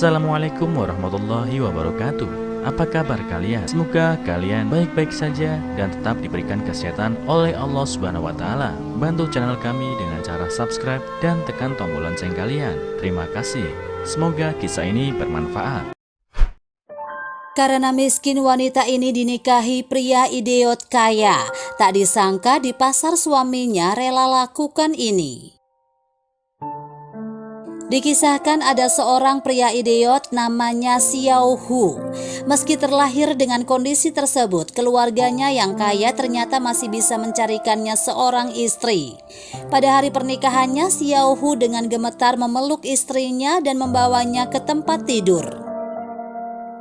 Assalamualaikum warahmatullahi wabarakatuh. Apa kabar kalian? Semoga kalian baik-baik saja dan tetap diberikan kesehatan oleh Allah Subhanahu wa taala. Bantu channel kami dengan cara subscribe dan tekan tombol lonceng kalian. Terima kasih. Semoga kisah ini bermanfaat. Karena miskin, wanita ini dinikahi pria idiot kaya. Tak disangka di pasar suaminya rela lakukan ini. Dikisahkan ada seorang pria idiot namanya Xiao Hu. Meski terlahir dengan kondisi tersebut, keluarganya yang kaya ternyata masih bisa mencarikannya seorang istri. Pada hari pernikahannya, Xiao Hu dengan gemetar memeluk istrinya dan membawanya ke tempat tidur.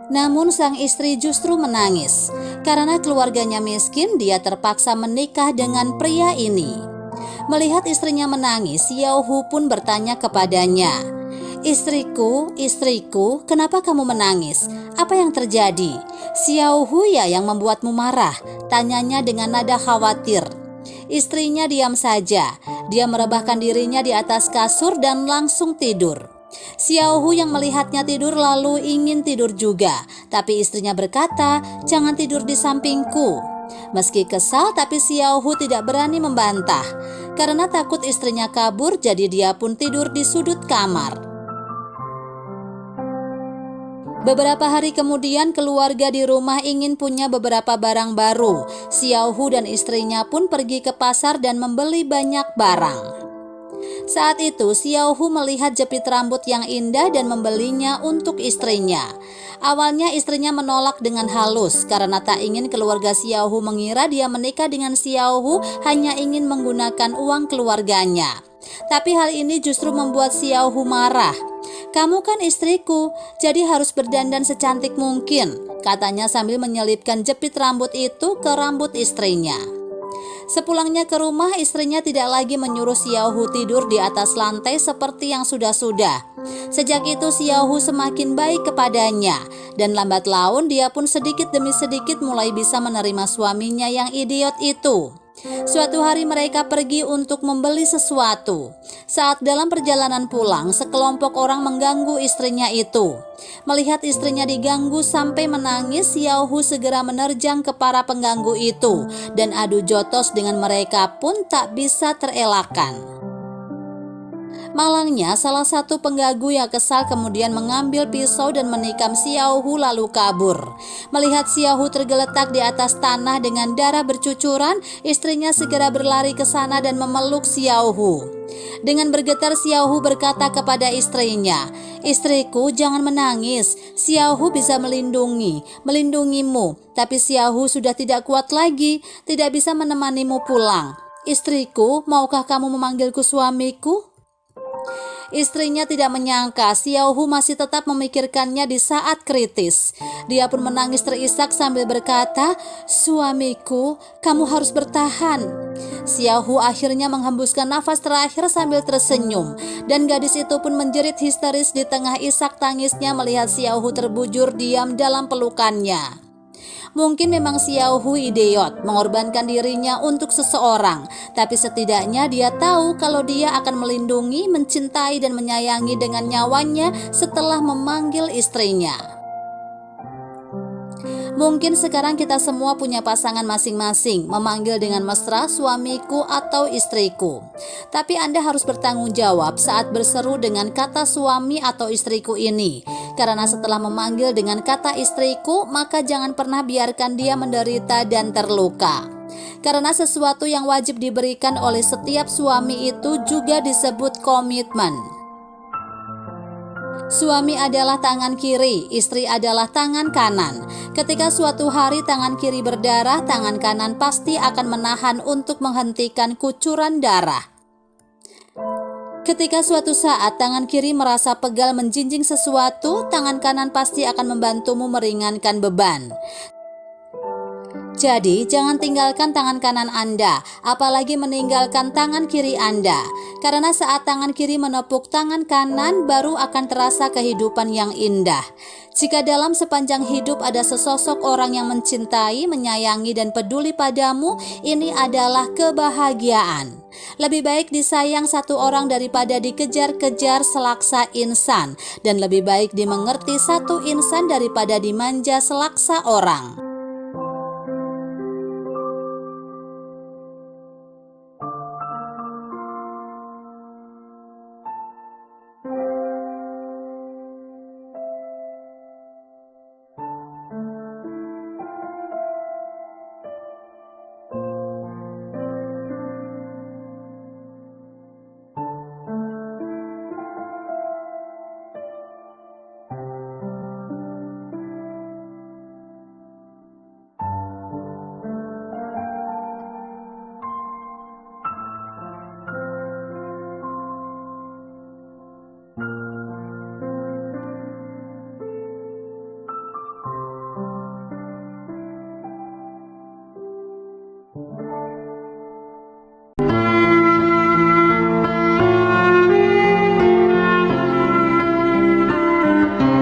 Namun sang istri justru menangis. Karena keluarganya miskin, dia terpaksa menikah dengan pria ini. Melihat istrinya menangis, Xiao Hu pun bertanya kepadanya, "Istriku, istriku, kenapa kamu menangis? Apa yang terjadi? Xiao Hu ya yang membuatmu marah?" tanyanya dengan nada khawatir. Istrinya diam saja. Dia merebahkan dirinya di atas kasur dan langsung tidur. Xiao Hu yang melihatnya tidur lalu ingin tidur juga, tapi istrinya berkata, "Jangan tidur di sampingku." Meski kesal, tapi Xiao Hu tidak berani membantah. Karena takut istrinya kabur, jadi dia pun tidur di sudut kamar. Beberapa hari kemudian, keluarga di rumah ingin punya beberapa barang baru. Xiao Hu dan istrinya pun pergi ke pasar dan membeli banyak barang. Saat itu Xiao Hu melihat jepit rambut yang indah dan membelinya untuk istrinya. Awalnya istrinya menolak dengan halus karena tak ingin keluarga Xiao Hu mengira dia menikah dengan Xiao Hu hanya ingin menggunakan uang keluarganya. Tapi hal ini justru membuat Xiao Hu marah. "Kamu kan istriku, jadi harus berdandan secantik mungkin," katanya sambil menyelipkan jepit rambut itu ke rambut istrinya. Sepulangnya ke rumah, istrinya tidak lagi menyuruh Xiao Hu tidur di atas lantai seperti yang sudah-sudah. Sejak itu Xiao Hu semakin baik kepadanya, dan lambat laun dia pun sedikit demi sedikit mulai bisa menerima suaminya yang idiot itu. Suatu hari mereka pergi untuk membeli sesuatu. Saat dalam perjalanan pulang, sekelompok orang mengganggu istrinya itu. Melihat istrinya diganggu sampai menangis, Xiao Hu segera menerjang ke para pengganggu itu, dan adu jotos dengan mereka pun tak bisa terelakkan. Malangnya, salah satu pengganggu yang kesal kemudian mengambil pisau dan menikam Xiao Hu lalu kabur. Melihat Xiao Hu tergeletak di atas tanah dengan darah bercucuran, istrinya segera berlari ke sana dan memeluk Xiao Hu. Dengan bergetar Xiao Hu berkata kepada istrinya, "Istriku, jangan menangis. Xiao Hu bisa melindungimu. Tapi Xiao Hu sudah tidak kuat lagi, tidak bisa menemanimu pulang. Istriku, maukah kamu memanggilku suamiku?" Istrinya tidak menyangka Xiao Hu masih tetap memikirkannya di saat kritis. Dia pun menangis terisak sambil berkata, "Suamiku, kamu harus bertahan." Xiao Hu akhirnya menghembuskan nafas terakhir sambil tersenyum, dan gadis itu pun menjerit histeris di tengah isak tangisnya melihat Xiao Hu terbujur diam dalam pelukannya. Mungkin memang Xiao Hu idiot, mengorbankan dirinya untuk seseorang, tapi setidaknya dia tahu kalau dia akan melindungi, mencintai dan menyayangi dengan nyawanya setelah memanggil istrinya. Mungkin sekarang kita semua punya pasangan masing-masing, memanggil dengan mesra suamiku atau istriku. Tapi Anda harus bertanggung jawab saat berseru dengan kata suami atau istriku ini. Karena setelah memanggil dengan kata istriku, maka jangan pernah biarkan dia menderita dan terluka. Karena sesuatu yang wajib diberikan oleh setiap suami itu juga disebut komitmen. Suami adalah tangan kiri, istri adalah tangan kanan. Ketika suatu hari tangan kiri berdarah, tangan kanan pasti akan menahan untuk menghentikan kucuran darah. Ketika suatu saat tangan kiri merasa pegal menjinjing sesuatu, tangan kanan pasti akan membantumu meringankan beban. Jadi, jangan tinggalkan tangan kanan Anda, apalagi meninggalkan tangan kiri Anda. Karena saat tangan kiri menepuk tangan kanan, baru akan terasa kehidupan yang indah. Jika dalam sepanjang hidup ada sesosok orang yang mencintai, menyayangi, dan peduli padamu, ini adalah kebahagiaan. Lebih baik disayang satu orang daripada dikejar-kejar selaksa insan, dan lebih baik dimengerti satu insan daripada dimanja selaksa orang.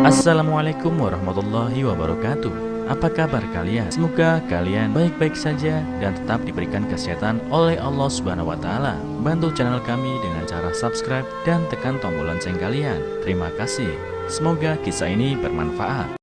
Assalamualaikum warahmatullahi wabarakatuh. Apa kabar kalian? Semoga kalian baik-baik saja dan tetap diberikan kesehatan oleh Allah Subhanahu wa taala. Bantu channel kami dengan cara subscribe dan tekan tombol lonceng kalian. Terima kasih. Semoga kisah ini bermanfaat.